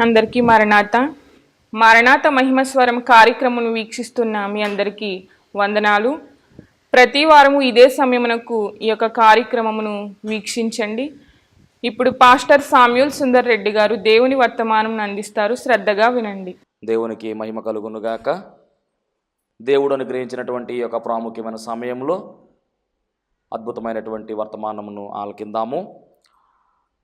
అందరికీ మారణాత మహిమస్వరం కార్యక్రమం వీక్షిస్తున్న మీ అందరికీ వందనాలు. ప్రతి వారము ఇదే సమయమునకు ఈ యొక్క కార్యక్రమమును వీక్షించండి. ఇప్పుడు పాస్టర్ సామ్యూల్ సుందర్ రెడ్డి గారు దేవుని వర్తమానం అందిస్తారు. శ్రద్ధగా వినండి. దేవునికి మహిమ కలుగునుగాక. దేవుడు అనుగ్రహించినటువంటి ఈ యొక్క ప్రాముఖ్యమైన సమయంలో అద్భుతమైనటువంటి వర్తమానమును ఆలకిందాము.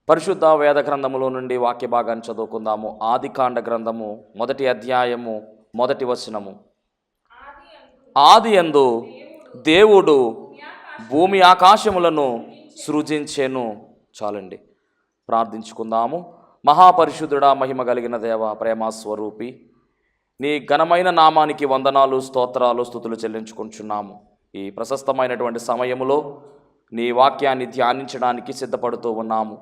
పరిశుద్ధ వేద గ్రంథములో నుండి వాక్య భాగాన్ని చదువుకుందాము. ఆదికాండ గ్రంథము 1వ అధ్యాయము 1వ వచనము. ఆదియందు దేవుడు భూమి ఆకాశములను సృజించెను. చాలండి, ప్రార్థించుకుందాము. మహాపరిశుద్ధుడా, మహిమ కలిగిన దేవ, ప్రేమ స్వరూపి, నీ ఘనమైన నామానికి వందనాలు, స్తోత్రాలు, స్తుతులు చెల్లించుకుంటున్నాము. ఈ ప్రశస్తమైనటువంటి సమయములో నీ వాక్యాన్ని ధ్యానించడానికి సిద్ధపడుతూ ఉన్నాము.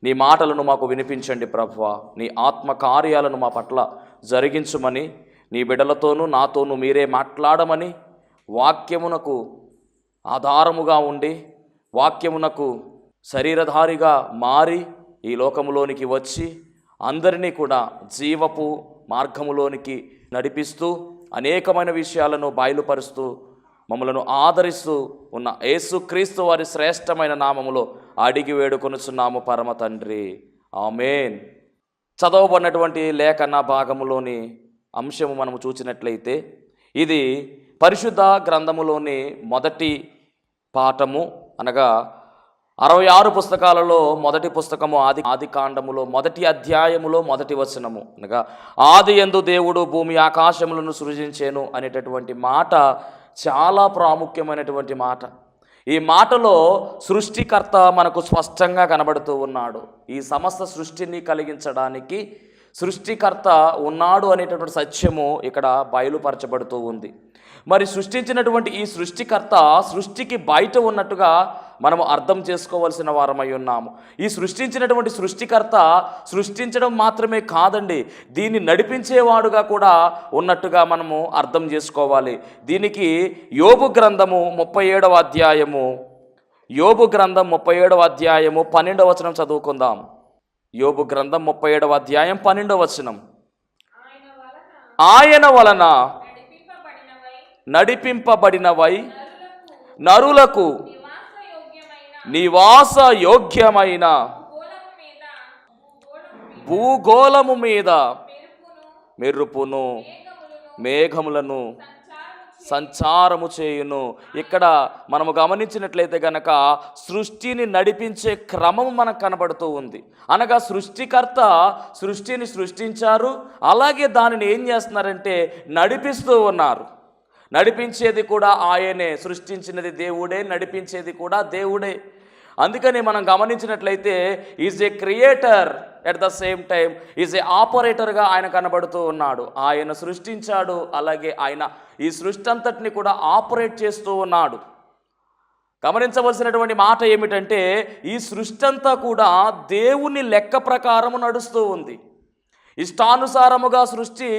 నీ మాటలను మాకు వినిపించండి ప్రభువా. నీ ఆత్మ కార్యాలను మా పట్ల జరిగించుమని, నీ బిడ్డలతోనూ నాతోనూ మీరే మాట్లాడమని, వాక్యమునకు ఆధారముగా ఉండి వాక్యమునకు శరీరధారిగా మారి ఈ లోకములోనికి వచ్చి అందరినీ కూడా జీవపు మార్గములోనికి నడిపిస్తూ అనేకమైన విషయాలను బయలుపరుస్తూ మమ్మలను ఆదరిస్తూ ఉన్న యేసుక్రీస్తు వారి శ్రేష్టమైన నామములో అడిగి వేడుకొనుచున్నాము పరమ తండ్రి, ఆమేన్. చదవబడినటువంటి లేఖన భాగములోని అంశము మనము చూసినట్లయితే ఇది పరిశుద్ధ గ్రంథములోని మొదటి పాఠము, అనగా 66 పుస్తకాలలో మొదటి పుస్తకము ఆదికాండములో 1వ అధ్యాయములో 1వ వచనము, అనగా ఆదియందు దేవుడు భూమి ఆకాశములను సృజించెను అనేటటువంటి మాట చాలా ప్రాముఖ్యమైనటువంటి మాట. ఈ మాటలో సృష్టికర్త మనకు స్పష్టంగా కనబడుతూ ఉన్నాడు. ఈ సమస్త సృష్టిని కలిగించడానికి సృష్టికర్త ఉన్నాడు అనేటటువంటి సత్యము ఇక్కడ బయలుపరచబడుతూ ఉంది. మరి సృష్టించినటువంటి ఈ సృష్టికర్త సృష్టికి బయట ఉన్నట్టుగా మనము అర్థం చేసుకోవాల్సిన వారమై ఉన్నాము. ఈ సృష్టించినటువంటి సృష్టికర్త సృష్టించడం మాత్రమే కాదండి, దీన్ని నడిపించేవాడుగా కూడా ఉన్నట్టుగా మనము అర్థం చేసుకోవాలి. దీనికి యోబు గ్రంథము 37వ అధ్యాయము 12వ వచనం చదువుకుందాం. యోబు గ్రంథం 37వ అధ్యాయం 12వ వచనం. ఆయన వలన నడిపింపబడినవై నరులకు నివాస యోగ్యమైన భూగోళము మీద మెరుపును మేఘములను సంచారము చేయును. ఇక్కడ మనము గమనించినట్లయితే గనక సృష్టిని నడిపించే క్రమం మనకు కనబడుతూ ఉంది. అనగా సృష్టికర్త సృష్టిని సృష్టించారు, అలాగే దానిని ఏం చేస్తున్నారంటే నడిపిస్తూ ఉన్నారు. నడిపించేది కూడా ఆయనే, సృష్టించినది దేవుడే, నడిపించేది కూడా దేవుడే. అందుకని మనం గమనించినట్లయితే is a creator, at the same time is a ఆపరేటర్గా ఆయన కనబడుతూ ఉన్నాడు. ఆయన సృష్టించాడు, అలాగే ఆయన ఈ సృష్టి అంతటిని కూడా ఆపరేట్ చేస్తూ ఉన్నాడు. గమనించవలసినటువంటి మాట ఏమిటంటే ఈ సృష్టి అంతా కూడా దేవుని లెక్క ప్రకారము నడుస్తూ ఉంది. ఇష్టానుసారముగా సృష్టి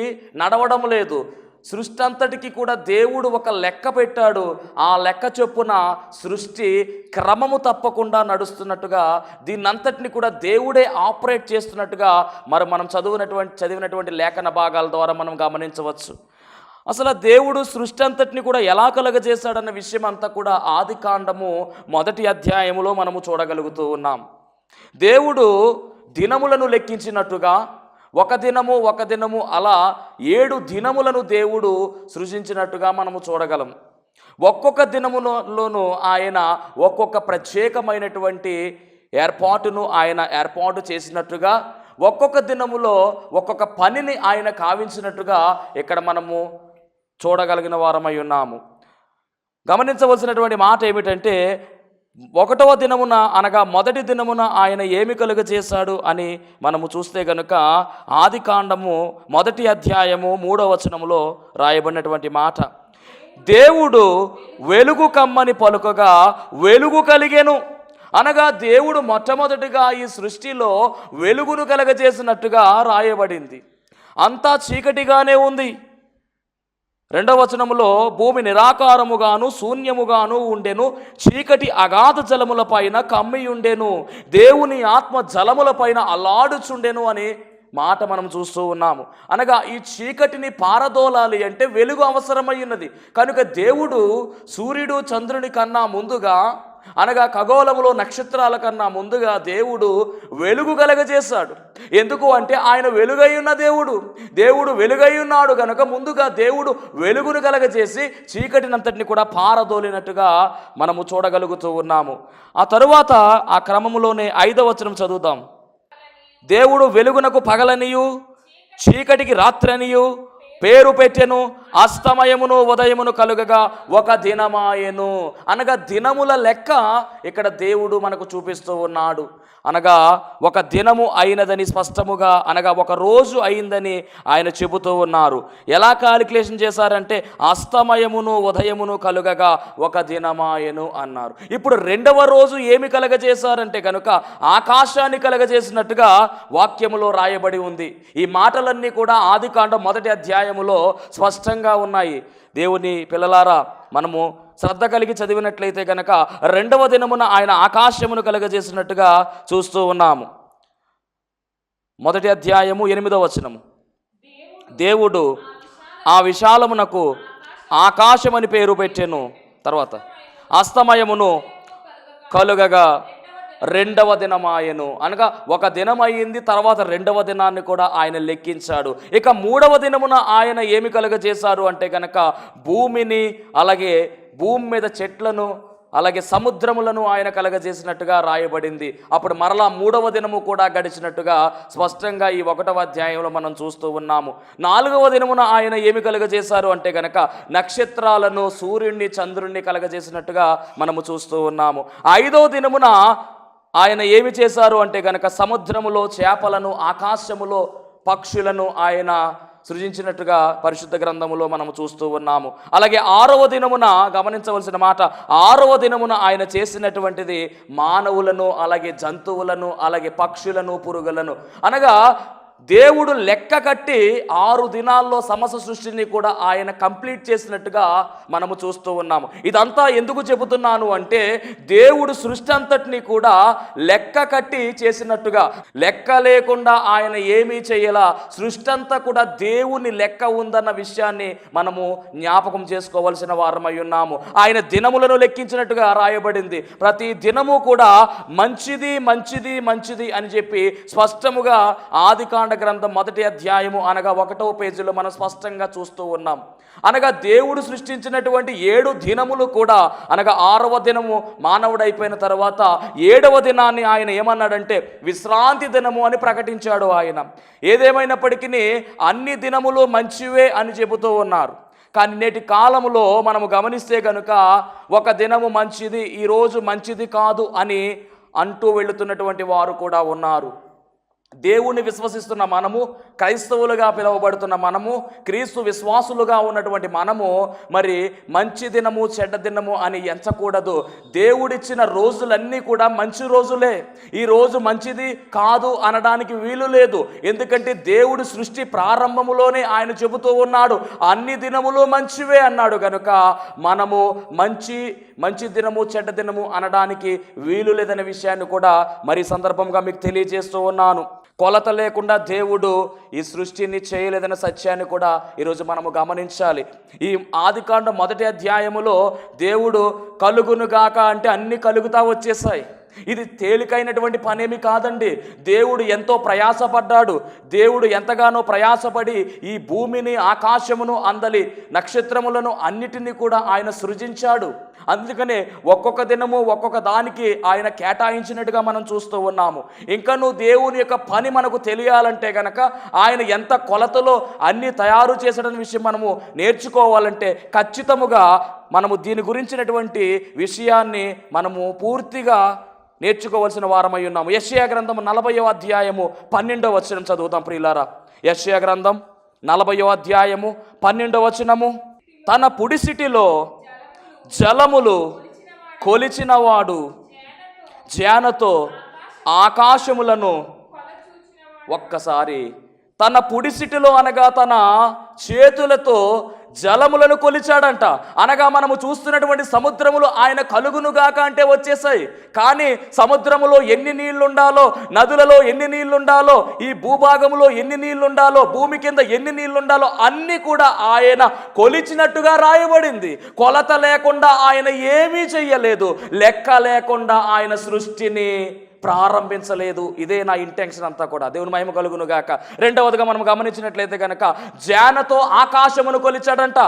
నడవడం లేదు. సృష్టి అంతటికి కూడా దేవుడు ఒక లెక్క పెట్టాడు. ఆ లెక్క చొప్పున సృష్టి క్రమము తప్పకుండా నడుస్తున్నట్టుగా, దీన్నంతటిని కూడా దేవుడే ఆపరేట్ చేస్తున్నట్టుగా మనం చదివినటువంటి లేఖన భాగాల ద్వారా మనం గమనించవచ్చు. అసలు దేవుడు సృష్టి అంతటిని కూడా ఎలా కలుగజేశాడన్న విషయం అంతా కూడా ఆదికాండము 1వ అధ్యాయములో మనము చూడగలుగుతూ ఉన్నాం. దేవుడు దినములను లెక్కించినట్టుగా ఒక దినము అలా 7 దినములను దేవుడు సృజించినట్టుగా మనము చూడగలం. ఒక్కొక్క దినములోనూ ఆయన ఒక్కొక్క ప్రత్యేకమైనటువంటి ఏర్పాటును ఆయన ఏర్పాటు చేసినట్టుగా, ఒక్కొక్క దినములో ఒక్కొక్క పనిని ఆయన కావించినట్టుగా ఇక్కడ మనము చూడగలిగిన వారమై ఉన్నాము. గమనించవలసినటువంటి మాట ఏమిటంటే 1వ దినమున, అనగా మొదటి దినమున ఆయన ఏమి కలుగజేశాడు అని మనము చూస్తే గనుక ఆదికాండము 1వ అధ్యాయము 3వ వచనములో రాయబడినటువంటి మాట, దేవుడు వెలుగు కమ్మని పలుకగా వెలుగు కలిగెను. అనగా దేవుడు మొట్టమొదటిగా ఈ సృష్టిలో వెలుగును కలగజేసినట్టుగా రాయబడింది. అంతా చీకటిగానే ఉంది. 2వ వచనములో భూమి నిరాకారముగాను శూన్యముగాను ఉండెను, చీకటి అగాధ జలముల పైన కమ్మి ఉండెను, దేవుని ఆత్మ జలముల పైన అల్లాడుచుండెను అని మాట మనం చూస్తూ ఉన్నాము. అనగా ఈ చీకటిని పారదోలాలి అంటే వెలుగు అవసరమైనది. కనుక దేవుడు సూర్యుడు చంద్రుని కన్నా ముందుగా, అనగా ఖగోళములో నక్షత్రాల కన్నా ముందుగా దేవుడు వెలుగు కలగజేశాడు. ఎందుకు అంటే ఆయన వెలుగై ఉన్న దేవుడు వెలుగై ఉన్నాడు కనుక ముందుగా దేవుడు వెలుగును కలగజేసి చీకటినంతటిని కూడా పారదోలినట్టుగా మనము చూడగలుగుతూ ఉన్నాము. ఆ తరువాత ఆ క్రమములోనే 5వ వచనం చదువుతాం. దేవుడు వెలుగునకు పగలనియు చీకటికి రాత్రనియు పేరు పెట్టెను, అస్తమయమును ఉదయమును కలుగగా ఒక దినమాయెను. అనగా దినముల లెక్క ఇక్కడ దేవుడు మనకు చూపిస్తూ ఉన్నాడు. అనగా ఒక దినము అయినదని స్పష్టముగా, అనగా ఒక రోజు అయిందని ఆయన చెబుతూ ఉన్నారు. ఎలా క్యాలిక్యులేషన్ చేశారంటే అస్తమయమును ఉదయమును కలుగగా ఒక దినమాయెను అన్నారు. ఇప్పుడు 2వ రోజు ఏమి కలగజేశారంటే కనుక ఆకాశాన్ని కలగజేసినట్టుగా వాక్యములో రాయబడి ఉంది. ఈ మాటలన్నీ కూడా ఆదికాండం 1వ అధ్యాయములో స్పష్టంగా ఉన్నాయి. దేవుని పిల్లలారా, మనము శ్రద్ధ కలిగి చదివినట్లయితే కనుక 2వ దినమున ఆయన ఆకాశమును కలగజేసినట్టుగా చూస్తూ ఉన్నాము. 1వ అధ్యాయము 8వ వచనము. దేవుడు ఆ విశాలమునకు ఆకాశమని పేరు పెట్టెను. తర్వాత అస్తమయమును కలుగగా 2వ దినమాయెను. అనగా ఒక దినం అయ్యింది, తర్వాత 2వ దినాన్ని కూడా ఆయన లెక్కించాడు. ఇక 3వ దినమున ఆయన ఏమి కలుగజేశారు అంటే కనుక భూమిని, అలాగే భూమి మీద చెట్లను, అలాగే సముద్రములను ఆయన కలగజేసినట్టుగా రాయబడింది. అప్పుడు మరలా 3వ దినము కూడా గడిచినట్టుగా స్పష్టంగా ఈ 1వ అధ్యాయంలో మనం చూస్తూ ఉన్నాము. 4వ దినమున ఆయన ఏమి కలుగజేశారు అంటే కనుక నక్షత్రాలను, సూర్యుడిని, చంద్రుణ్ణి కలగజేసినట్టుగా మనము చూస్తూ ఉన్నాము. 5వ దినమున ఆయన ఏమి చేశారు అంటే కనుక సముద్రములో చేపలను, ఆకాశములో పక్షులను ఆయన సృజించినట్టుగా పరిశుద్ధ గ్రంథములో మనము చూస్తూ ఉన్నాము. అలాగే 6వ దినమున గమనించవలసిన మాట, 6వ దినమున ఆయన చేసినటువంటిది మానవులను, అలాగే జంతువులను, అలాగే పక్షులను, పురుగులను, అనగా దేవుడు లెక్క కట్టి 6 దినాల్లో సమస్త సృష్టిని కూడా ఆయన కంప్లీట్ చేసినట్టుగా మనము చూస్తూ ఉన్నాము. ఇదంతా ఎందుకు చెబుతున్నాను అంటే దేవుడు సృష్టి అంతటిని కూడా లెక్క కట్టి చేసినట్టుగా, లెక్క లేకుండా ఆయన ఏమీ చేయలా. సృష్టి అంతా కూడా దేవుని లెక్క ఉందన్న విషయాన్ని మనము జ్ఞాపకం చేసుకోవలసిన వారమై ఉన్నాము. ఆయన దినములను లెక్కించినట్టుగా రాయబడింది. ప్రతి దినము కూడా మంచిది మంచిది మంచిది అని చెప్పి స్పష్టముగా ఆదికాండ గ్రంథం 1వ అధ్యాయము అనగా 1వ పేజీలో మనం స్పష్టంగా చూస్తూ ఉన్నాం. అనగా దేవుడు సృష్టించినటువంటి 7 దినములు కూడా, అనగా 6వ దినము మానవుడైపోయిన తర్వాత 7వ దినాన్ని ఆయన ఏమన్నాడంటే విశ్రాంతి దినము అని ప్రకటించాడు ఆయన. ఏదేమైనప్పటికీ అన్ని దినములు మంచివే అని చెబుతూ ఉన్నారు. కానీ నేటి కాలంలో మనము గమనిస్తే కనుక ఒక దినము మంచిది, ఈరోజు మంచిది కాదు అని అంటూ వెళుతున్నటువంటి వారు కూడా ఉన్నారు. దేవుణ్ణి విశ్వసిస్తున్న మనము, క్రైస్తవులుగా పిలువబడుతున్న మనము, క్రీస్తు విశ్వాసులుగా ఉన్నటువంటి మనము మరి మంచి దినము చెడ్డ దినము అని ఎంచకూడదు. దేవుడిచ్చిన రోజులన్నీ కూడా మంచి రోజులే. ఈ రోజు మంచిది కాదు అనడానికి వీలు లేదు. ఎందుకంటే దేవుడు సృష్టి ప్రారంభములోనే ఆయన చెబుతూ ఉన్నాడు అన్ని దినములు మంచివే అన్నాడు. కనుక మనము మంచి దినము చెడ్డ దినము అనడానికి వీలు లేదనే విషయాన్ని కూడా మరి సందర్భంగా మీకు తెలియజేస్తూ ఉన్నాను. కొలత లేకుండా దేవుడు ఈ సృష్టిని చేయలేదన్న సత్యాన్ని కూడా ఈరోజు మనము గమనించాలి. ఈ ఆదికాండం 1వ అధ్యాయములో దేవుడు కలుగునుగాక అంటే అన్ని కలుగుతా వచ్చేసాయి. ఇది తేలికైనటువంటి పనేమి కాదండి. దేవుడు ఎంతో ప్రయాసపడ్డాడు. దేవుడు ఎంతగానో ప్రయాసపడి ఈ భూమిని, ఆకాశమును, అందలి నక్షత్రములను అన్నిటినీ కూడా ఆయన సృజించాడు. అందుకనే ఒక్కొక్క దినము ఒక్కొక్క దానికి ఆయన కేటాయించినట్టుగా మనం చూస్తూ ఉన్నాము. ఇంకనూ దేవుని యొక్క పని మనకు తెలియాలంటే కనుక ఆయన ఎంత కొలతలో అన్ని తయారు చేసడం విషయం మనము నేర్చుకోవాలంటే ఖచ్చితముగా మనము దీని గురించినటువంటి విషయాన్ని మనము పూర్తిగా నేర్చుకోవాల్సిన వారమై ఉన్నాము. యెషయా గ్రంథం 40వ అధ్యాయము 12వ వచనం చదువుతాం ప్రియులారా. యెషయా గ్రంథం 40వ అధ్యాయము 12వ వచనము. తన పుడిసిటిలో జలములు కొలిచినవాడు జ్ఞానతో ఆకాశములను ఒక్కసారి తన పుడిసిటిలో అనగా తన చేతులతో జలములను కొలిచాడంట. అనగా మనము చూస్తున్నటువంటి సముద్రములు ఆయన కలుగునుగాక అంటే వచ్చేసాయి. కానీ సముద్రములో ఎన్ని నీళ్లుండాలో, నదులలో ఎన్ని నీళ్లుండాలో, ఈ భూభాగంలో ఎన్ని నీళ్లుండాలో, భూమి కింద ఎన్ని నీళ్లుండాలో అన్నీ కూడా ఆయన కొలిచినట్టుగా రాయబడింది. కొలత లేకుండా ఆయన ఏమీ చెయ్యలేదు. లెక్క లేకుండా ఆయన సృష్టిని ప్రారంభించలేదు. ఇదే నా ఇంటెన్షన్ అంతా కూడా. దేవుని మహిమ కలుగును గాక. రెండవదిగా మనం గమనించినట్లయితే కనుక జానతో ఆకాశమును కొలిచాడంట.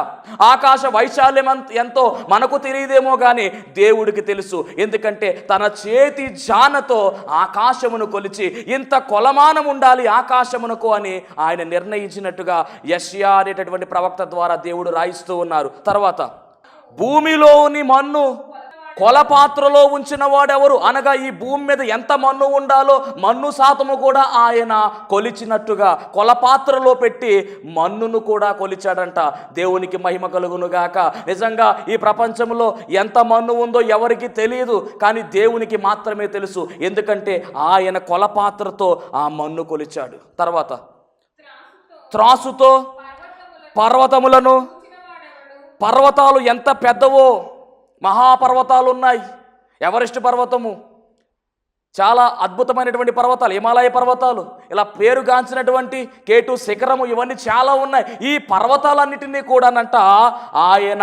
ఆకాశ వైశాల్యం ఎంతో మనకు తెలియదేమో కానీ దేవుడికి తెలుసు. ఎందుకంటే తన చేతి జానతో ఆకాశమును కొలిచి ఇంత కొలమానం ఉండాలి ఆకాశమునకు అని ఆయన నిర్ణయించినట్టుగా యెషయా అనేటటువంటి ప్రవక్త ద్వారా దేవుడు రాయిస్తూ ఉన్నారు. తర్వాత భూమిలోని మన్ను కొలపాత్రలో ఉంచిన వాడెవరు? అనగా ఈ భూమి మీద ఎంత మన్ను ఉండాలో మన్ను శాతము కూడా ఆయన కొలిచినట్టుగా కొలపాత్రలో పెట్టి మన్నును కూడా కొలిచాడంట. దేవునికి మహిమ కలుగునుగాక. నిజంగా ఈ ప్రపంచంలో ఎంత మన్ను ఉందో ఎవరికి తెలియదు, కానీ దేవునికి మాత్రమే తెలుసు. ఎందుకంటే ఆయన కొలపాత్రతో ఆ మన్ను కొలిచాడు. తర్వాత త్రాసుతో పర్వతములను, పర్వతాలు ఎంత పెద్దవో, మహాపర్వతాలు ఉన్నాయి. ఎవరెస్ట్ పర్వతము, చాలా అద్భుతమైనటువంటి పర్వతాలు, హిమాలయ పర్వతాలు, ఇలా పేరుగాంచినటువంటి K2 శిఖరము, ఇవన్నీ చాలా ఉన్నాయి. ఈ పర్వతాలన్నిటినీ కూడానంట ఆయన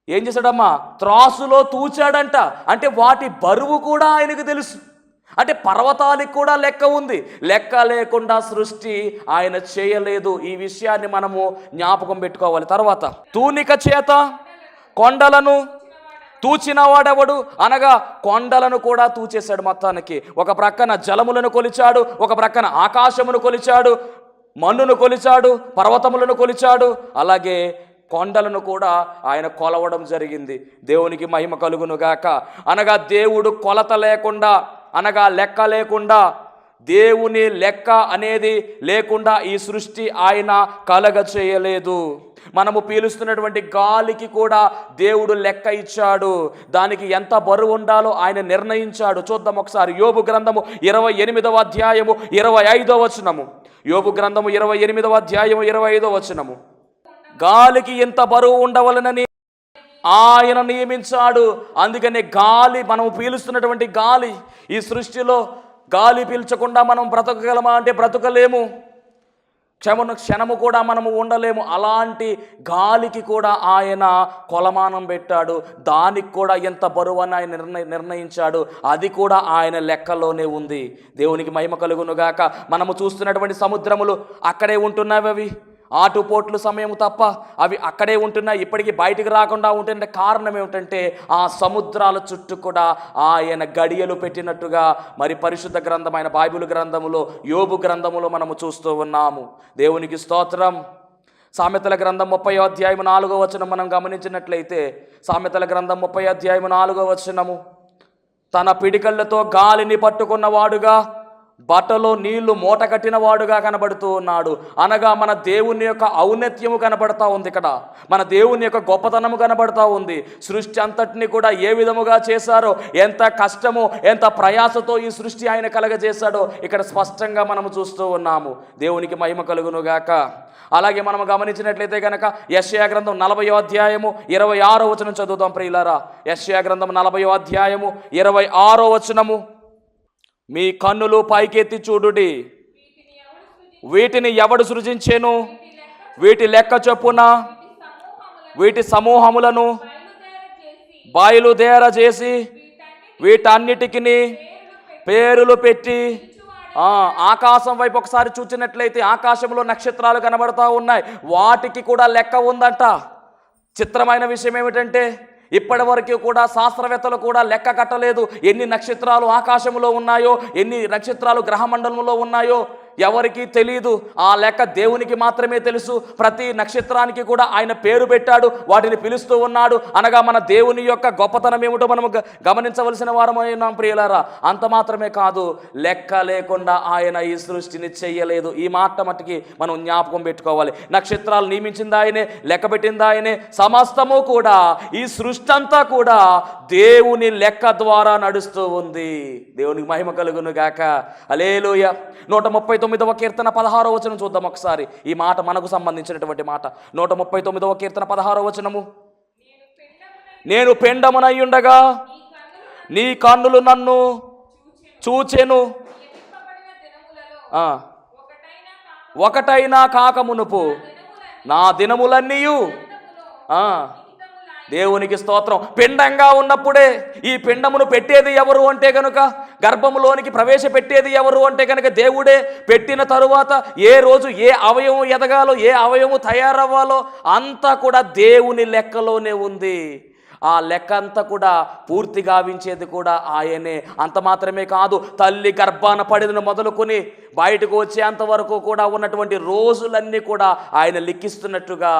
ఏం చేశాడమ్మా? త్రాసులో తూచాడంట. అంటే వాటి బరువు కూడా ఆయనకు తెలుసు. అంటే పర్వతాలకు కూడా లెక్క ఉంది. లెక్క లేకుండా సృష్టి ఆయన చేయలేదు. ఈ విషయాన్ని మనము జ్ఞాపకం పెట్టుకోవాలి. తర్వాత తూనిక చేత కొండలను తూచిన వాడెవడు? అనగా కొండలను కూడా తూచేశాడు మొత్తానికి. ఒక ప్రక్కన జలములను కొలిచాడు, ఒక ప్రక్కన ఆకాశమును కొలిచాడు, మన్నును కొలిచాడు, పర్వతములను కొలిచాడు, అలాగే కొండలను కూడా ఆయన కొలవడం జరిగింది. దేవునికి మహిమ కలుగునుగాక. అనగా దేవుడు కొలత లేకుండా, అనగా లెక్క లేకుండా, దేవుని లెక్క అనేది లేకుండా ఈ సృష్టి ఆయన కలగ చేయలేదు. మనము పీలుస్తున్నటువంటి గాలికి కూడా దేవుడు లెక్క ఇచ్చాడు. దానికి ఎంత బరువు ఉండాలో ఆయన నిర్ణయించాడు. చూద్దాం ఒకసారి. యోబు గ్రంథము 28వ అధ్యాయము 25వ వచనము. యోబు గ్రంథము 28వ అధ్యాయము 25వ వచనము. గాలికి ఎంత బరువు ఉండవలనని ఆయన నియమించాడు. అందుకనే గాలి, మనం పీలుస్తున్నటువంటి గాలి, ఈ సృష్టిలో గాలి పీల్చకుండా మనం బ్రతకగలమా అంటే బ్రతకలేము. క్షణము కూడా మనము ఉండలేము. అలాంటి గాలికి కూడా ఆయన కొలమానం పెట్టాడు. దానికి కూడా ఎంత బరువు అని ఆయన నిర్ణయించాడు. అది కూడా ఆయన లెక్కలోనే ఉంది. దేవునికి మహిమ కలుగునుగాక. మనము చూస్తున్నటువంటి సముద్రములు అక్కడే ఉంటున్నవి. అవి ఆటుపోట్లు సమయం తప్ప అవి అక్కడే ఉంటున్నాయి. ఇప్పటికీ బయటికి రాకుండా ఉంటుంటే కారణం ఏమిటంటే ఆ సముద్రాల చుట్టూ కూడా ఆయన గడియలు పెట్టినట్టుగా మరి పరిశుద్ధ గ్రంథమైన బైబిల్ గ్రంథములో, యోబు గ్రంథములో మనము చూస్తూ ఉన్నాము. దేవునికి స్తోత్రం. సామెతల గ్రంథం 30వ అధ్యాయము 4వ వచనం మనం గమనించినట్లయితే, సామెతల గ్రంథం 30వ అధ్యాయము 4వ వచనము, తన పిడికళ్ళతో గాలిని పట్టుకున్నవాడుగా, బట్టలో నీళ్లు మూట కట్టిన వాడుగా కనబడుతూ ఉన్నాడు. అనగా మన దేవుని యొక్క ఔన్నత్యము కనబడతా ఉంది. ఇక్కడ మన దేవుని యొక్క గొప్పతనము కనబడతా ఉంది. సృష్టి అంతటిని కూడా ఏ విధముగా చేశారో, ఎంత కష్టము, ఎంత ప్రయాసతో ఈ సృష్టి ఆయన కలగజేశాడో ఇక్కడ స్పష్టంగా మనము చూస్తూ ఉన్నాము. దేవునికి మహిమ కలుగునుగాక. అలాగే మనం గమనించినట్లయితే కనుక యెషయా గ్రంథం 40వ అధ్యాయము 26వ వచనం చదువుతాం ప్రియులారా. యెషయా గ్రంథం 40వ అధ్యాయము 26వ వచనము. మీ కన్నులు పైకెత్తి చూడుడి, వీటిని ఎవడు సృజించెను? వీటి లెక్క చొప్పున వీటి సమూహములను బయలుదేరజేసి వీటన్నిటికి పేరులు పెట్టి, ఆకాశం వైపు ఒకసారి చూచినట్లయితే ఆకాశంలో నక్షత్రాలు కనబడతా ఉన్నాయి. వాటికి కూడా లెక్క ఉందంట. చిత్రమైన విషయం ఏమిటంటే ఇప్పటి వరకు కూడా శాస్త్రవేత్తలు కూడా లెక్క కట్టలేదు ఎన్ని నక్షత్రాలు ఆకాశంలో ఉన్నాయో, ఎన్ని నక్షత్రాలు గ్రహమండలంలో ఉన్నాయో ఎవరికి తెలియదు. ఆ లెక్క దేవునికి మాత్రమే తెలుసు. ప్రతి నక్షత్రానికి కూడా ఆయన పేరు పెట్టాడు, వాటిని పిలుస్తూ ఉన్నాడు. అనగా మన దేవుని యొక్క గొప్పతనం ఏమిటో మనం గమనించవలసిన వారమైనా ప్రియులారా. అంత మాత్రమే కాదు, లెక్క లేకుండా ఆయన ఈ సృష్టిని చెయ్యలేదు. ఈ మాట మట్టుకి మనం జ్ఞాపకం పెట్టుకోవాలి. నక్షత్రాలు నియమించింది ఆయనే, లెక్క పెట్టింది ఆయనే. సమస్తము కూడా, ఈ సృష్టి అంతా కూడా దేవుని లెక్క ద్వారా నడుస్తూ ఉంది. దేవునికి మహిమ కలుగును గాక. హల్లెలూయా. 139 139వ కీర్తన 16వ వచనం చూద్దాం ఒకసారి. ఈ మాట మనకు సంబంధించినటువంటి మాట. 139వ కీర్తన 16వ వచనము. నేను పెండమునయ్యుండగా నీ కన్నులు నన్ను చూచెను, ఒకటైనా కాకమునుపు నా దినములన్నీయు. దేవునికి స్తోత్రం. పిండంగా ఉన్నప్పుడే ఈ పిండమును పెట్టేది ఎవరు అంటే కనుక, గర్భములోనికి ప్రవేశపెట్టేది ఎవరు అంటే కనుక దేవుడే. పెట్టిన తరువాత ఏ రోజు ఏ అవయవం ఎదగాలో, ఏ అవయవం తయారవ్వాలో అంతా కూడా దేవుని లెక్కలోనే ఉంది. ఆ లెక్క అంతా కూడా పూర్తి గావించేది కూడా ఆయనే. అంత మాత్రమే కాదు, తల్లి గర్భాన పడిన మొదలుకొని బయటకు వచ్చేంత వరకు కూడా ఉన్నటువంటి రోజులన్నీ కూడా ఆయన లెక్కిస్తున్నట్టుగా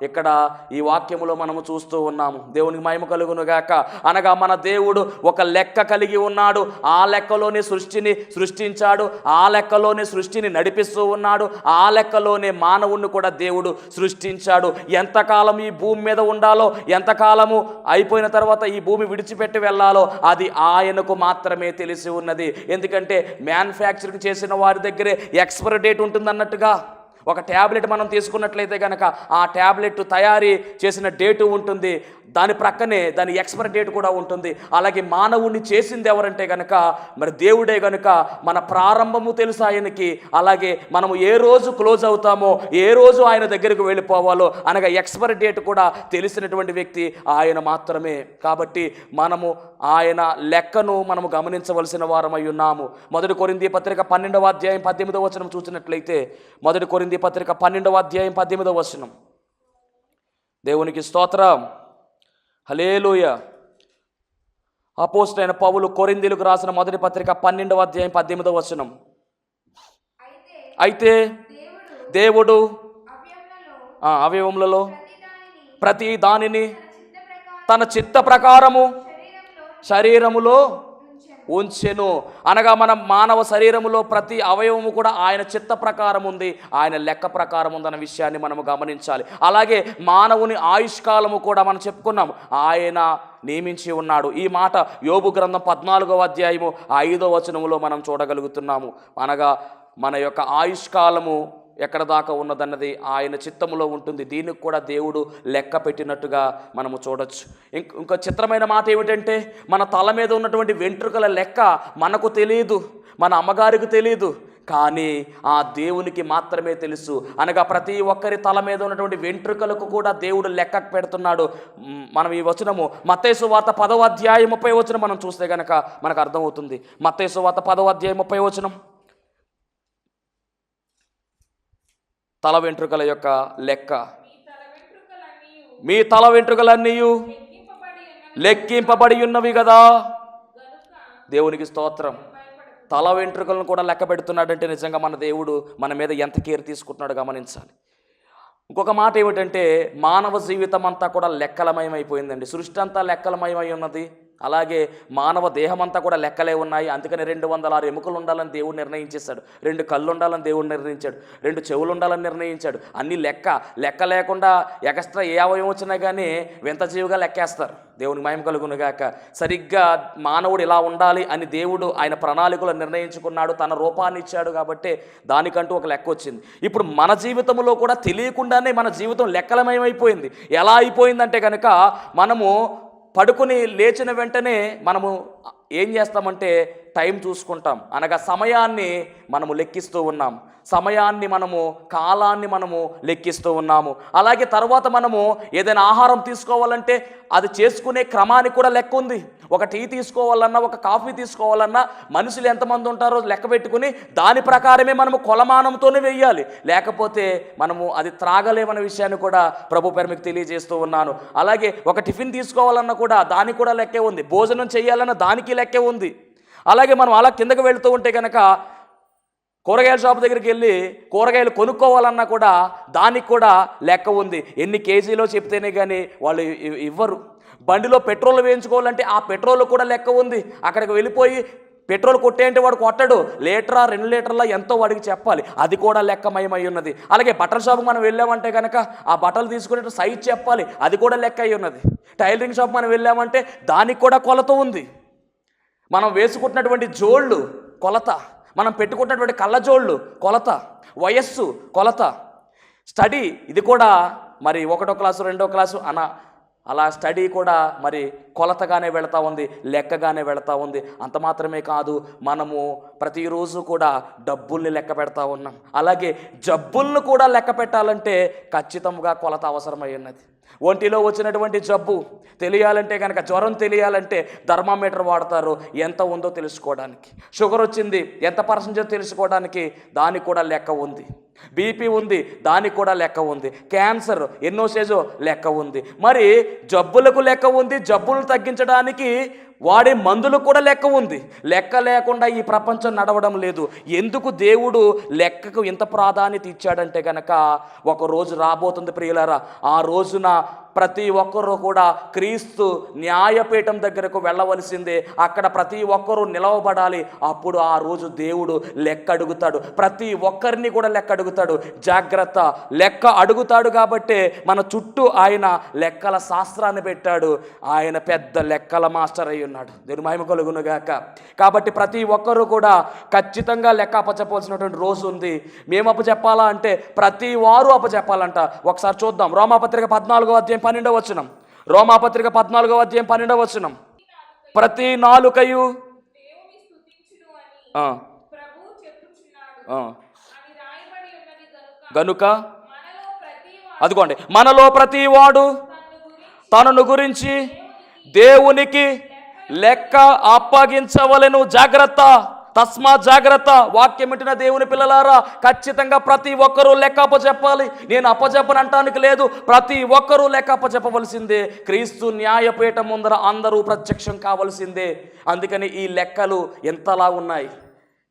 ఇక్కడ ఈ వాక్యములో మనము చూస్తూ ఉన్నాము. దేవునికి మహిమ కలుగునుగాక. అనగా మన దేవుడు ఒక లెక్క కలిగి ఉన్నాడు. ఆ లెక్కలోనే సృష్టిని సృష్టించాడు, ఆ లెక్కలోనే సృష్టిని నడిపిస్తూ ఉన్నాడు, ఆ లెక్కలోనే మానవుణ్ణి కూడా దేవుడు సృష్టించాడు. ఎంతకాలం ఈ భూమి మీద ఉండాలో, ఎంతకాలము అయిపోయిన తర్వాత ఈ భూమి విడిచిపెట్టి వెళ్ళాలో అది ఆయనకు మాత్రమే తెలిసి ఉన్నది. ఎందుకంటే మ్యానుఫ్యాక్చరింగ్ చేసిన వారి దగ్గరే ఎక్స్పైరీ డేట్ ఉంటుంది అన్నట్టుగా. ఒక ట్యాబ్లెట్ మనం తీసుకున్నట్లయితే కనుక ఆ ట్యాబ్లెట్ తయారీ చేసిన డేటు ఉంటుంది, దాని ప్రక్కనే దాని ఎక్స్పైరీ డేట్ కూడా ఉంటుంది. అలాగే మానవుణ్ణి చేసింది ఎవరంటే కనుక మరి దేవుడే కనుక మన ప్రారంభము తెలుసు ఆయనకి. అలాగే మనము ఏ రోజు క్లోజ్ అవుతామో, ఏ రోజు ఆయన దగ్గరికి వెళ్ళిపోవాలో అనగా ఎక్స్పైరీ డేట్ కూడా తెలిసినటువంటి వ్యక్తి ఆయన మాత్రమే. కాబట్టి మనము ఆయన లెక్కను మనము గమనించవలసిన వారమై ఉన్నాము. 1 కొరింథీ పత్రిక 12వ అధ్యాయం 18వ వచనం చూసినట్లయితే, 1 కొరింథీ పత్రిక 12వ అధ్యాయం 18వ వచనం. దేవునికి స్తోత్రం, హల్లెలూయా. అపోస్తలుడైన పౌలు కొరింథీయులకు రాసిన 1 పత్రిక 12వ అధ్యాయం 18వ వచనం. అయితే దేవుడు అవయవములలో ప్రతి దానిని తన చిత్త ప్రకారము శరీరములో ఉంచెను. అనగా మన మానవ శరీరములో ప్రతి అవయవము కూడా ఆయన చిత్త ప్రకారం ఉంది, ఆయన లెక్క ప్రకారం ఉందన్న విషయాన్ని మనము గమనించాలి. అలాగే మానవుని ఆయుష్కాలము కూడా మనం చెప్పుకున్నాం, ఆయన నియమించి ఉన్నాడు. ఈ మాట యోబు గ్రంథం 14వ అధ్యాయము 5వ వచనములో మనం చూడగలుగుతున్నాము. అనగా మన యొక్క ఆయుష్కాలము ఎక్కడ దాకా ఉన్నదన్నది ఆయన చిత్తములో ఉంటుంది. దీనికి కూడా దేవుడు లెక్క పెట్టినట్టుగా మనము చూడొచ్చు. ఇంకో చిత్రమైన మాట ఏమిటంటే, మన తల మీద ఉన్నటువంటి వెంట్రుకల లెక్క మనకు తెలియదు, మన అమ్మగారికి తెలియదు, కానీ ఆ దేవునికి మాత్రమే తెలుసు. అనగా ప్రతి ఒక్కరి తల మీద ఉన్నటువంటి వెంట్రుకలకు కూడా దేవుడు లెక్క పెడుతున్నాడు. మనం ఈ వచనము మత్తయి సువార్త 10వ అధ్యాయం 30వ వచనం మనం చూస్తే కనుక మనకు అర్థమవుతుంది. మత్తయి సువార్త 10వ అధ్యాయం 30వ వచనం. తల వెంట్రుకల యొక్క లెక్క. మీ తల వెంట్రుకలన్నీ లెక్కింపబడి ఉన్నవి కదా. దేవునికి స్తోత్రం. తల వెంట్రుకలను కూడా లెక్క పెడుతున్నాడంటే నిజంగా మన దేవుడు మన మీద ఎంత కేర్ తీసుకుంటున్నాడు గమనించాలి. ఇంకొక మాట ఏమిటంటే, మానవ జీవితం అంతా కూడా లెక్కలమయమైపోయిందండి. సృష్టి అంతా లెక్కలమయమై ఉన్నది. అలాగే మానవ దేహం అంతా కూడా లెక్కలే ఉన్నాయి. అందుకని 206 ఎముకలు ఉండాలని దేవుడు నిర్ణయించేశాడు, 2 కళ్ళు ఉండాలని దేవుడు నిర్ణయించాడు, 2 చెవులు ఉండాలని నిర్ణయించాడు. అన్ని లెక్క లేకుండా ఎక్స్ట్రా ఏ అవయవం వచ్చినా కానీ వింత జీవిగా లెక్కేస్తారు. దేవునికి మహిమ కలుగునుగాక. సరిగ్గా మానవుడు ఇలా ఉండాలి అని దేవుడు ఆయన ప్రణాళికలు నిర్ణయించుకున్నాడు, తన రూపాన్ని ఇచ్చాడు. కాబట్టి దానికంటూ ఒక లెక్క వచ్చింది. ఇప్పుడు మన జీవితంలో కూడా తెలియకుండానే మన జీవితం లెక్కలమయమైపోయింది. ఎలా అయిపోయిందంటే కనుక, మనము పడుకుని లేచిన వెంటనే మనము ఏం చేస్తామంటే టైం చూసుకుంటాం. అనగా సమయాన్ని మనము లెక్కిస్తూ ఉన్నాం, కాలాన్ని మనము లెక్కిస్తూ ఉన్నాము. అలాగే తర్వాత మనము ఏదైనా ఆహారం తీసుకోవాలంటే అది చేసుకునే క్రమానికి కూడా లెక్క ఉంది. ఒక టీ తీసుకోవాలన్నా, ఒక కాఫీ తీసుకోవాలన్నా మనుషులు ఎంతమంది ఉంటారో లెక్క పెట్టుకుని దాని ప్రకారమే మనము కొలమానంతోనే వెయ్యాలి, లేకపోతే మనము అది త్రాగలేమనే విషయాన్ని కూడా ప్రభు పేరు మీకు తెలియజేస్తూ ఉన్నాను. అలాగే ఒక టిఫిన్ తీసుకోవాలన్నా కూడా దానికి కూడా లెక్కే ఉంది, భోజనం చేయాలన్నా దానికి లెక్కే ఉంది. అలాగే మనం అలా కిందకు వెళుతూ ఉంటే కనుక కూరగాయల షాప్ దగ్గరికి వెళ్ళి కూరగాయలు కొనుక్కోవాలన్నా కూడా దానికి కూడా లెక్క ఉంది. ఎన్ని కేజీలో చెప్తేనే కానీ వాళ్ళు ఇవ్వరు. బండిలో పెట్రోల్ వేయించుకోవాలంటే ఆ పెట్రోల్ కూడా లెక్క ఉంది. అక్కడికి వెళ్ళిపోయి పెట్రోల్ కొట్టేంటే వాడు కొట్టడు, లీటరా 2 లీటర్ల ఎంతో వాడికి చెప్పాలి, అది కూడా లెక్కమయమై ఉన్నది. అలాగే బట్టల షాప్కి మనం వెళ్ళామంటే కనుక ఆ బట్టలు తీసుకునే సైజ్ చెప్పాలి, అది కూడా లెక్క అయి ఉన్నది. టైలరింగ్ షాప్ మనం వెళ్ళామంటే దానికి కూడా కొలత ఉంది. మనం వేసుకుంటున్నటువంటి జోళ్ళు కొలత, మనం పెట్టుకున్నటువంటి కళ్ళజోళ్ళు కొలత, వయస్సు కొలత, స్టడీ ఇది కూడా మరి 1వ క్లాసు 2వ క్లాసు అలా స్టడీ కూడా మరి కొలతగానే వెళతా ఉంది, లెక్కగానే వెళతా ఉంది. అంత మాత్రమే కాదు, మనము ప్రతిరోజు కూడా డబ్బుల్ని లెక్క పెడతా ఉన్నాం. అలాగే జబ్బులను కూడా లెక్క పెట్టాలంటే ఖచ్చితంగా కొలత అవసరమై ఉన్నది. ఒంటిలో వచ్చినటువంటి జబ్బు తెలియాలంటే కనుక, జ్వరం తెలియాలంటే థర్మామీటర్ వాడతారు ఎంత ఉందో తెలుసుకోవడానికి. షుగర్ వచ్చింది ఎంత పర్సెంటేజ్ తెలుసుకోవడానికి దానికి కూడా లెక్క ఉంది. బీపీ ఉంది దానికి కూడా లెక్క ఉంది. క్యాన్సర్ ఎన్నో స్టేజో లెక్క ఉంది. మరి జబ్బులకు లెక్క ఉంది, జబ్బులను తగ్గించడానికి వాడే మందులకు కూడా లెక్క ఉంది. లెక్క లేకుండా ఈ ప్రపంచం నడవడం లేదు. ఎందుకు దేవుడు లెక్కకు ఇంత ప్రాధాన్యత ఇచ్చాడంటే కనుక, ఒక రోజు రాబోతుంది ప్రియులారా, ఆ రోజున ప్రతి ఒక్కరూ కూడా క్రీస్తు న్యాయపీఠం దగ్గరకు వెళ్ళవలసిందే. అక్కడ ప్రతి ఒక్కరూ నిలవబడాలి. అప్పుడు ఆ రోజు దేవుడు లెక్క అడుగుతాడు, ప్రతి ఒక్కరిని కూడా లెక్క అడుగుతాడు. జాగ్రత్త, లెక్క అడుగుతాడు కాబట్టే మన చుట్టూ ఆయన లెక్కల శాస్త్రాన్ని పెట్టాడు. ఆయన పెద్ద లెక్కల మాస్టర్ అయి ఉన్నాడు. దేవుని మహిమ కలుగునుగాక. కాబట్టి ప్రతి ఒక్కరూ కూడా ఖచ్చితంగా లెక్క అప్పచెప్పవలసినటువంటి రోజు ఉంది. మేము అప్పచెప్పాలా అంటే ప్రతి వారు అప్పచెప్పాలంట. ఒకసారి చూద్దాం, రోమాపత్రిక 14వ అధ్యాయం 12వ వచనం. రోమాపత్రిక 14వ అధ్యాయం 12వ వచనం. ప్రతి నాలుకయు గనుక, అదిగోండి, మనలో ప్రతి వాడు తనను గురించి దేవునికి లెక్క అప్పగించవలెను. జాగ్రత్త, తస్మాత్ జాగ్రత్త. వాక్యం వింటున్న దేవుని పిల్లలారా, ఖచ్చితంగా ప్రతి ఒక్కరూ లెక్క అప్పచెప్పాలి. నేను అప్పచెప్పనంటానికి లేదు, ప్రతి ఒక్కరూ లెక్క అప్పచెప్పవలసిందే. క్రీస్తు న్యాయపీఠం ముందర అందరూ ప్రత్యక్షం కావలసిందే. అందుకని ఈ లెక్కలు ఎంతలా ఉన్నాయి.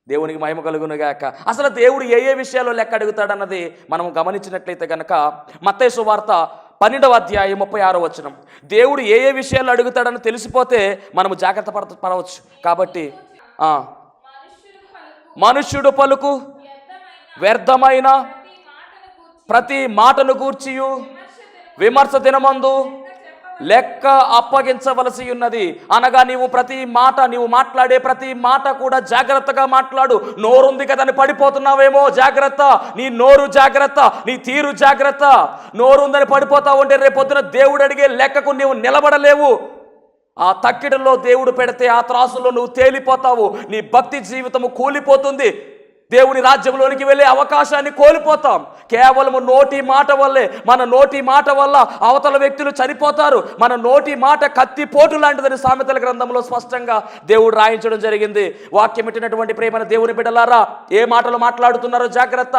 దేవునికి మహిమ కలుగునుగాక. అసలు దేవుడు ఏ ఏ విషయాల్లో లెక్క అడుగుతాడన్నది మనం గమనించినట్లయితే కనుక, మత్తయి సువార్త 12వ అధ్యాయం 36వ వచనం. దేవుడు ఏ ఏ విషయాలు అడుగుతాడని తెలిసిపోతే మనము జాగ్రత్త పడవచ్చు. కాబట్టి మనుష్యుడు పలుకు వ్యర్థమైన ప్రతి మాటను గూర్చియు విమర్శ దినమందు లెక్క అప్పగించవలసి ఉన్నది. అనగా నీవు ప్రతి మాట, నీవు మాట్లాడే ప్రతి మాట కూడా జాగ్రత్తగా మాట్లాడు. నోరుంది కదా అని పడిపోతున్నావేమో, జాగ్రత్త. నీ నోరు జాగ్రత్త, నీ తీరు జాగ్రత్త. నోరుందని పడిపోతావు అంటే రేపొద్దున దేవుడు అడిగే లెక్కకు నీవు నిలబడలేవు. ఆ తక్కిడిలో దేవుడు పెడితే ఆ త్రాసులో నువ్వు తేలిపోతావు. నీ భక్తి జీవితము కూలిపోతుంది. దేవుని రాజ్యంలోనికి వెళ్ళే అవకాశాన్ని కోల్పోతాం. కేవలము నోటి మాట వల్లే, మన నోటి మాట వల్ల అవతల వ్యక్తులు చనిపోతారు. మన నోటి మాట కత్తిపోటు లాంటిదని సామెతల గ్రంథంలో స్పష్టంగా దేవుడు రాయించడం జరిగింది. వాక్యం పెట్టినటువంటి ప్రేమైన దేవుని బిడ్డలారా, ఏ మాటలు మాట్లాడుతున్నారో జాగ్రత్త.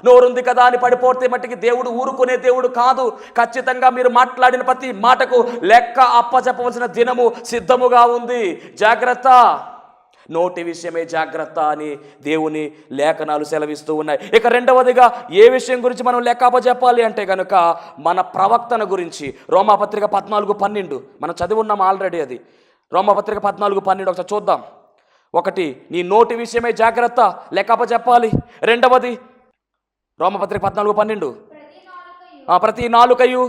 నోరుంది కదా అని పడిపోతే మట్టికి దేవుడు ఊరుకునే దేవుడు కాదు. ఖచ్చితంగా మీరు మాట్లాడిన ప్రతి మాటకు లెక్క అప్పచెప్పవలసిన దినము సిద్ధముగా ఉంది. జాగ్రత్త, నోటి విషయమే జాగ్రత్త అని దేవుని లేఖనాలు సెలవిస్తూ ఉన్నాయి. ఇక రెండవదిగా ఏ విషయం గురించి మనం లెక్క అప్పచెప్పాలి అంటే కనుక, మన ప్రవక్తన గురించి. రోమాపత్రిక 14:12 మనం చదివున్నాం ఆల్రెడీ. అది రోమాపత్రిక 14:12 ఒకసారి చూద్దాం. ఒకటి, నీ నోటి విషయమే జాగ్రత్త, లెక్క అప్పచెప్పాలి. రెండవది రోమాపత్రిక 14:12, ప్రతి నాలుకయు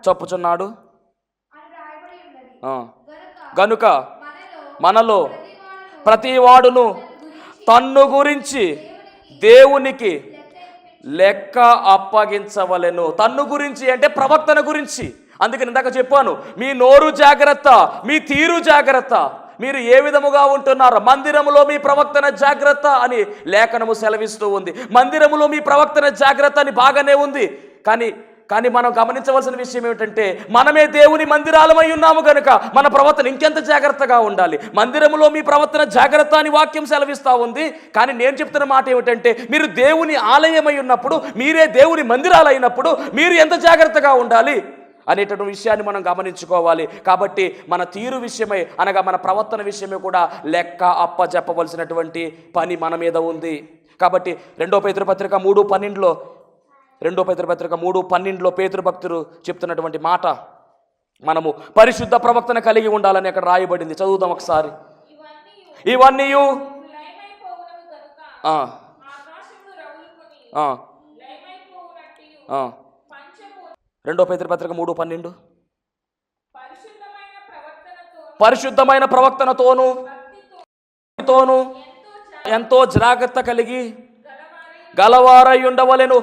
చెప్పుచున్నాడు గనుక మనలో ప్రతి వాడును తన్ను గురించి దేవునికి లెక్క అప్పగించవలెను. తన్ను గురించి అంటే ప్రవక్తన గురించి. అందుకని ఇందాక చెప్పాను, మీ నోరు జాగ్రత్త, మీ తీరు జాగ్రత్త. మీరు ఏ విధముగా ఉంటున్నారు, మందిరములో మీ ప్రవక్తన జాగ్రత్త అని లేఖనము సెలవిస్తూ ఉంది. మందిరములో మీ ప్రవక్తన జాగ్రత్త అని బాగానే ఉంది. కానీ మనం గమనించవలసిన విషయం ఏమిటంటే, మనమే దేవుని మందిరాలమై ఉన్నాము కనుక మన ప్రవర్తన ఇంకెంత జాగ్రత్తగా ఉండాలి. మందిరములో మీ ప్రవర్తన జాగ్రత్త అని వాక్యం సెలవిస్తూ ఉంది. కానీ నేను చెప్తున్న మాట ఏమిటంటే, మీరు దేవుని ఆలయమై ఉన్నప్పుడు, మీరే దేవుని మందిరాలైనప్పుడు మీరు ఎంత జాగ్రత్తగా ఉండాలి అనేటువంటి విషయాన్ని మనం గమనించుకోవాలి. కాబట్టి మన తీరు విషయమై, అనగా మన ప్రవర్తన విషయమై కూడా లెక్క అప్పచెప్పవలసినటువంటి పని మన మీద ఉంది. కాబట్టి 2వ పేతురు పత్రిక 3:12లో 2వ పేతురు పత్రిక 3:12లో పేతురు భక్తుడు చెప్తున్నటువంటి మాట, మనము పరిశుద్ధ ప్రవక్తన కలిగి ఉండాలని అక్కడ రాయబడింది. చదువుదాం ఒకసారి. ఇవన్నీ 2వ పేతురు పత్రిక 3:12 పరిశుద్ధమైన ప్రవక్తనతోను తోను ఎంతో జాగ్రత్త కలిగి గలవారై ఉండవలెను.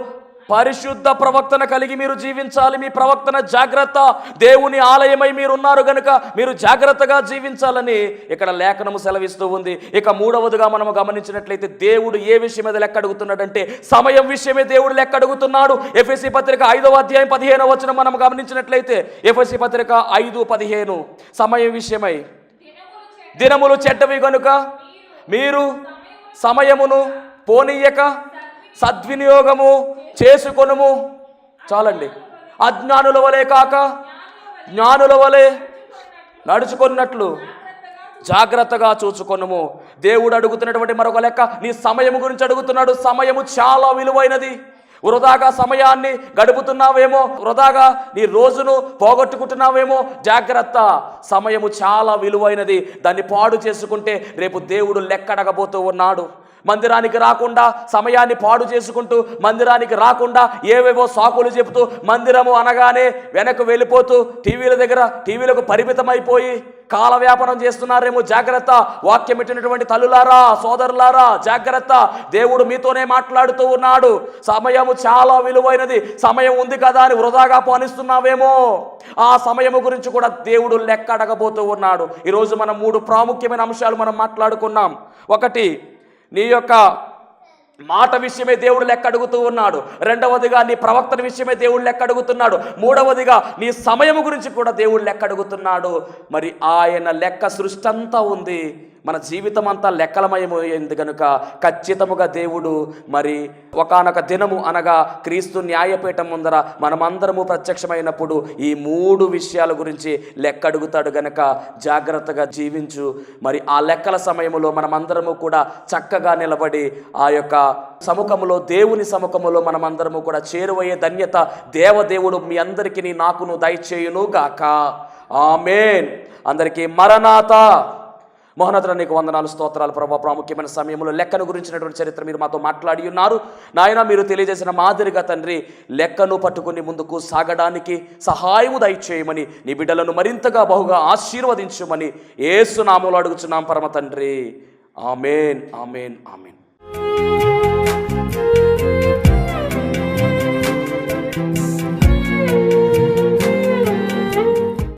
పరిశుద్ధ ప్రవక్తన కలిగి మీరు జీవించాలి. మీ ప్రవక్తన జాగ్రత్త. దేవుని ఆలయమై మీరు ఉన్నారు గనుక మీరు జాగ్రత్తగా జీవించాలని ఇక్కడ లేఖనము సెలవిస్తూ ఉంది. ఇక మూడవదిగా మనము గమనించినట్లయితే దేవుడు ఏ విషయం మీద లెక్క అడుగుతున్నాడంటే సమయం విషయమే దేవుడు లెక్క అడుగుతున్నాడు. ఎఫెసీ పత్రిక 5వ అధ్యాయం 15వ వచనం మనం గమనించినట్లయితే ఎఫెసీ పత్రిక 5:15 సమయం విషయమై దినములు చెడ్డవి గనుక మీరు సమయమును పోనీయక సద్వినియోగము చేసుకొనుము. చాలండి. అజ్ఞానుల వలె కాక జ్ఞానుల వలె నడుచుకున్నట్లు జాగ్రత్తగా చూచుకొనుము. దేవుడు అడుగుతున్నటువంటి మరొక లెక్క నీ సమయము గురించి అడుగుతున్నాడు. సమయము చాలా విలువైనది. వృధాగా సమయాన్ని గడుపుతున్నావేమో, వృధాగా నీ రోజును పోగొట్టుకుంటున్నావేమో. జాగ్రత్త. సమయము చాలా విలువైనది. దాన్ని పాడు చేసుకుంటే రేపు దేవుడు లెక్కడగబోతూ ఉన్నాడు. మందిరానికి రాకుండా సమయాన్ని పాడు చేసుకుంటూ, మందిరానికి రాకుండా ఏవేవో సాకులు చెబుతూ, మందిరము అనగానే వెనక్కు వెళ్ళిపోతూ, టీవీలకు పరిమితమైపోయి కాలవ్యాపనం చేస్తున్నారేమో. జాగ్రత్త. వాక్యం పెట్టినటువంటి తల్లులారా, సోదరులారా, జాగ్రత్త. దేవుడు మీతోనే మాట్లాడుతూ ఉన్నాడు. సమయము చాలా విలువైనది. సమయం ఉంది కదా అని వృధాగా పానిస్తున్నావేమో. ఆ సమయము గురించి కూడా దేవుడు లెక్క అడగబోతూ ఉన్నాడు. ఈరోజు మనం 3 ప్రాముఖ్యమైన అంశాలు మనం మాట్లాడుకున్నాం. ఒకటి, నీ యొక్క మాట విషయమే దేవుడు లెక్క అడుగుతూ ఉన్నాడు. రెండవదిగా నీ ప్రవక్తన విషయమే దేవుడు లెక్క అడుగుతున్నాడు. మూడవదిగా నీ సమయము గురించి కూడా దేవుడు లెక్క అడుగుతున్నాడు. మరి ఆయన లెక్క సృష్టి అంతా ఉంది. మన జీవితం అంతా లెక్కలమయమైంది కనుక ఖచ్చితముగా దేవుడు మరి ఒకానొక దినము అనగా క్రీస్తు న్యాయపీఠం ముందర మనమందరము ప్రత్యక్షమైనప్పుడు ఈ 3 విషయాల గురించి లెక్క అడుగుతాడు గనక జాగ్రత్తగా జీవించు. మరి ఆ లెక్కల సమయంలో మనమందరము కూడా చక్కగా నిలబడి ఆ యొక్క సముఖములో, దేవుని సముఖములో మనమందరము కూడా చేరువయ్యే ధన్యత దేవదేవుడు మీ అందరికీ నాకును దయచేయును గాక. ఆమేన్. అందరికీ మరణాత. మహోన్నతుడా నీకు వందనాలు, స్తోత్రాలు ప్రభా. ప్రాముఖ్యమైన సమయంలో లెక్కను గురించినటువంటి చరిత్ర మీరు మాతో మాట్లాడి ఉన్నారు నాయన. మీరు తెలియజేసిన మాదిరిగా తండ్రి లెక్కను పట్టుకుని ముందుకు సాగడానికి సహాయము దయచేయమని, నీ బిడ్డలను మరింతగా బహుగా ఆశీర్వదించమని యేసు నామములో అడుగుచున్నాం పరమ తండ్రి. ఆమేన్, ఆమేన్, ఆమేన్.